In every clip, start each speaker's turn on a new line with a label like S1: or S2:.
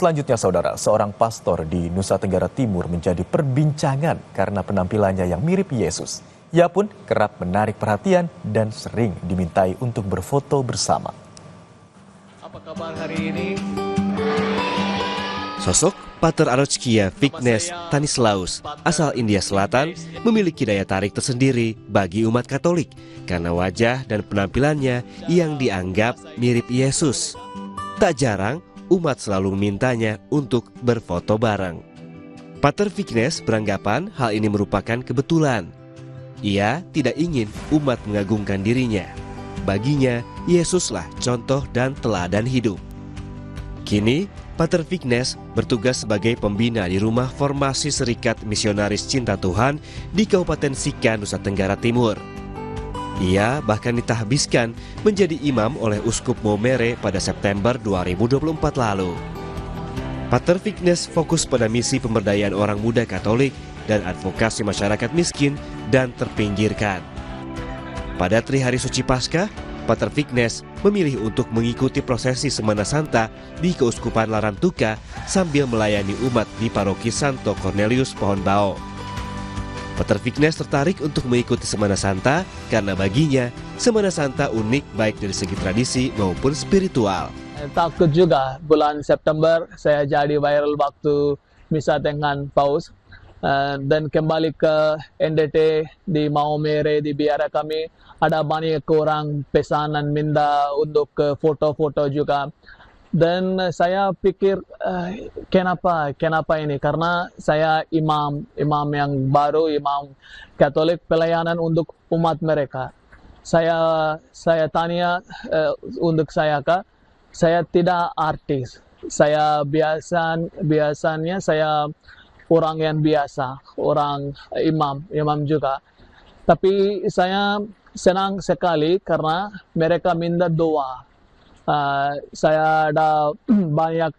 S1: Selanjutnya saudara, seorang pastor di Nusa Tenggara Timur menjadi perbincangan karena penampilannya yang mirip Yesus. Ia pun kerap menarik perhatian dan sering dimintai untuk berfoto bersama.
S2: Apa kabar hari ini?
S3: Sosok Pater Arojkia Vignes Tanislaus asal India Selatan memiliki daya tarik tersendiri bagi umat Katolik karena wajah dan penampilannya yang dianggap mirip Yesus. Tak jarang umat selalu memintanya untuk berfoto bareng. Pater Vignes beranggapan hal ini merupakan kebetulan. Ia tidak ingin umat mengagungkan dirinya. Baginya, Yesuslah contoh dan teladan hidup. Kini, Pater Vignes bertugas sebagai pembina di Rumah Formasi Serikat Misionaris Cinta Tuhan di Kabupaten Sika, Nusa Tenggara Timur. Ia bahkan ditahbiskan menjadi imam oleh Uskup Maumere pada September 2024 lalu. Pater Vignes fokus pada misi pemberdayaan orang muda Katolik dan advokasi masyarakat miskin dan terpinggirkan. Pada Trihari Suci Paskah, Pater Vignes memilih untuk mengikuti prosesi Semana Santa di Keuskupan Larantuka sambil melayani umat di Paroki Santo Cornelius Pohonbao. Pater Vignes tertarik untuk mengikuti Semana Santa karena baginya Semana Santa unik baik dari segi tradisi maupun spiritual.
S2: Takut juga bulan September saya jadi viral waktu misa dengan paus dan kembali ke NDT di Maumere di biara kami ada banyak orang pesanan minta untuk foto-foto juga. Dan saya pikir kenapa ini? Karena saya imam yang baru, imam Katolik pelayanan untuk umat mereka. Saya tanya untuk saya tidak artis. Saya biasanya saya orang yang biasa, orang imam juga. Tapi saya senang sekali karena mereka minta doa. Saya ada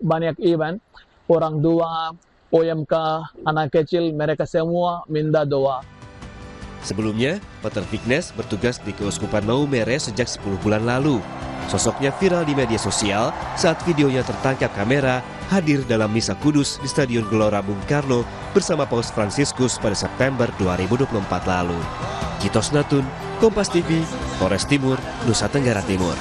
S2: banyak event, orang tua, OMK, anak kecil, mereka semua minta doa.
S3: Sebelumnya, Pater Vignes bertugas di Keuskupan Maumere sejak 10 bulan lalu. Sosoknya viral di media sosial saat videonya tertangkap kamera hadir dalam Misa Kudus di Stadion Gelora Bung Karno bersama Paus Fransiskus pada September 2024 lalu. Kitos Natun, Kompas TV, Polres Timur, Nusa Tenggara Timur.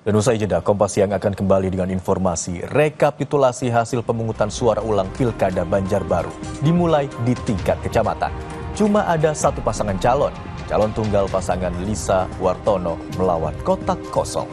S1: Dan usai jeda, Kompas Siang akan kembali dengan informasi rekapitulasi hasil pemungutan suara ulang Pilkada Banjarbaru dimulai di tingkat kecamatan. Cuma ada satu pasangan calon tunggal pasangan Lisa Wartono melawan kotak kosong.